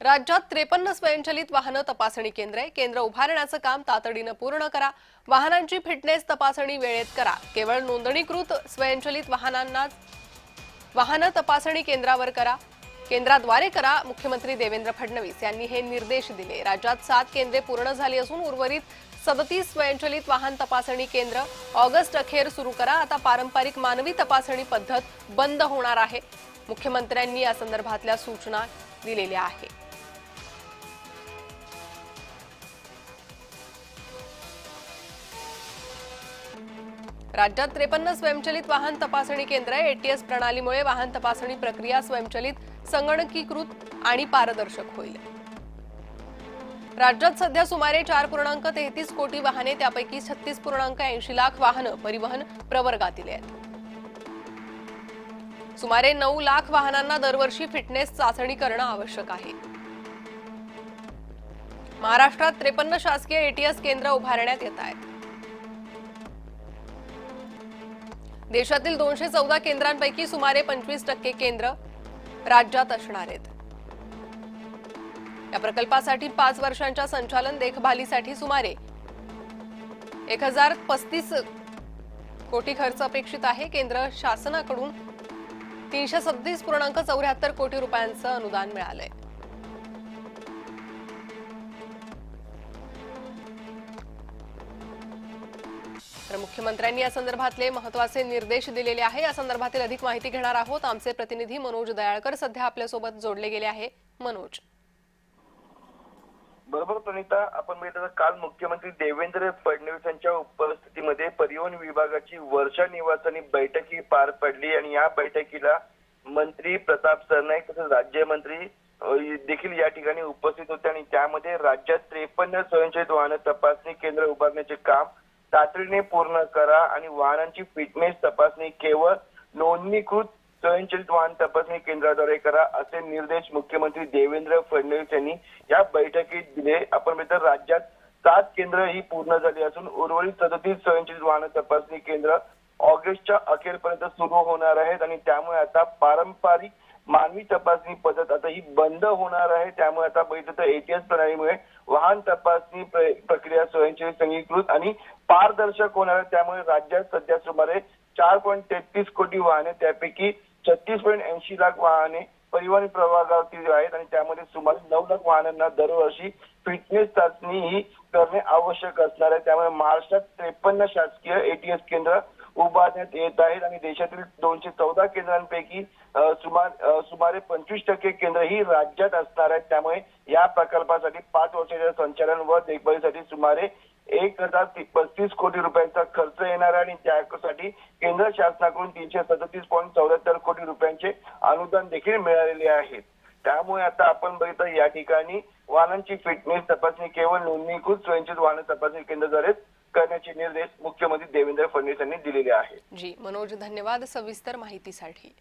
राज्यात 53 स्वयंचलित वाहन तपासणी केंद्रे केंद्र उभारण्याचं काम तातडीनं पूर्ण करा। वाहनांची फिटनेस तपासणी वेळेत करा। केवळ नोंदणीकृत स्वयंचलित वाहन तपासणी केंद्रावर करा, केंद्राद्वारे करा। मुख्यमंत्री देवेंद्र फडणवीस यांनी हे निर्देश दिले। राज्यात 7 केंद्रे पूर्ण झाली असून उर्वरित 37 स्वयंचलित वाहन तपासणी केंद्र ऑगस्ट अखेर सुरू करा। आता पारंपरिक मानवी तपासणी पद्धत बंद होणार आहे। मुख्यमंत्र्यांनी या संदर्भातल्या सूचना दिलेल्या आहेत। राज्यात 53 स्वयंचलित वाहन तपासणी केंद्र एटीएस प्रणालीमुळे वाहन तपासणी प्रक्रिया स्वयंचलित, संगणकीकृत आणि पारदर्शक होईल। राज्यात सध्या सुमारे 4.33 कोटी वाहने, त्यापैकी 36.80 लाख वाहनं परिवहन प्रवर्गातील आहेत। सुमारे 9 लाख वाहनांना दरवर्षी फिटनेस चाचणी करणं आवश्यक आहे। महाराष्ट्रात 53 शासकीय एटीएस केंद्र उभारण्यात येत आहेत। देशातील 214 केंद्रांपैकी सुमारे 25% केंद्र राज्यात असणार आहेत। या प्रकल्पासाठी 5 वर्षांच्या संचालन देखभालीसाठी सुमारे 1035 कोटी खर्च अपेक्षित आहे। केंद्र शासनाकडून 337.74 कोटी रुपयांचं अनुदान मिळालंय। तर मुख्यमंत्र्यांनी या संदर्भातले महत्त्वाचे निर्देश दिलेले आहे। या संदर्भातील अधिक माहिती घेणार आहोत। आमचे प्रतिनिधी मनोज दयाळकर सध्या आपल्या सोबत जोडले गेले आहे। मनोज, बरोबर प्रणिता, आपण बघितलं काल मुख्यमंत्री देवेंद्र फडणवीस यांच्या उपस्थितीमध्ये परिवहन विभागाची वर्षा निवासानी बैठकी पार पडली आणि या बैठकीला मंत्री प्रताप सरनाईक तसेच राज्यमंत्री देखील या ठिकाणी उपस्थित होते आणि त्यामध्ये राज्यात 53 स्वयंचलित वाहन तपासणी केंद्र उभारण्याचे काम तातडीने पूर्ण करा आणि वाहनांची फिटनेस तपासणी केवळ नोंदणीकृत स्वयंचलित वाहन तपासणी केंद्राद्वारे करा, असे निर्देश मुख्यमंत्री देवेंद्र फडणवीस यांनी या बैठकीत दिले। आपण बघितलं राज्यात 7 केंद्र ही पूर्ण झाली असून उर्वरित 37 स्वयंचलित वाहन तपासणी केंद्र ऑगस्टच्या अखेरपर्यंत सुरू होणार आहेत आणि त्यामुळे आता पारंपरिक मानवी तपासणी पद्धत आता ही बंद होणार आहे। त्यामुळे आता बघितलं तर एटीएस प्रणालीमुळे वाहन तपासणी प्रक्रिया स्वयंचलित, संगीकृत आणि पारदर्शक होणार आहे। त्यामुळे राज्यात सध्या सुमारे 4.33 कोटी वाहने, त्यापैकी 36.80 लाख वाहने परिवहन प्रवर्गातील आहेत आणि त्यामध्ये सुमारे 9 लाख वाहनांना दरवर्षी फिटनेस चाचणी ही करणे आवश्यक असणार आहे। त्यामुळे महाराष्ट्रात 53 शासकीय एटीएस केंद्र उभारण्यात येत आहेत आणि देशातील 214 केंद्रांपैकी सुमारे 25% केंद्र ही राज्यात असणार आहेत। त्यामुळे या प्रकल्पासाठी 5 वर्षाच्या संचालन व देखभालीसाठी सुमारे 1035 कोटी रुपयांचा खर्च येणार आहे आणि त्यासाठी केंद्र शासनाकडून 337.74 कोटी रुपयांचे अनुदान देखील मिळालेले आहे। त्यामुळे आता आपण बघितलं या ठिकाणी वाहनांची फिटनेस तपासणी केवळ नोंदणीकृत स्वयंचलित वाहन तपासणी केंद्राद्वारे करण्याचे निर्देश मुख्यमंत्री देवेंद्र फडणवीस यांनी दिलेले आहेत। जी मनोज, धन्यवाद सविस्तर माहितीसाठी।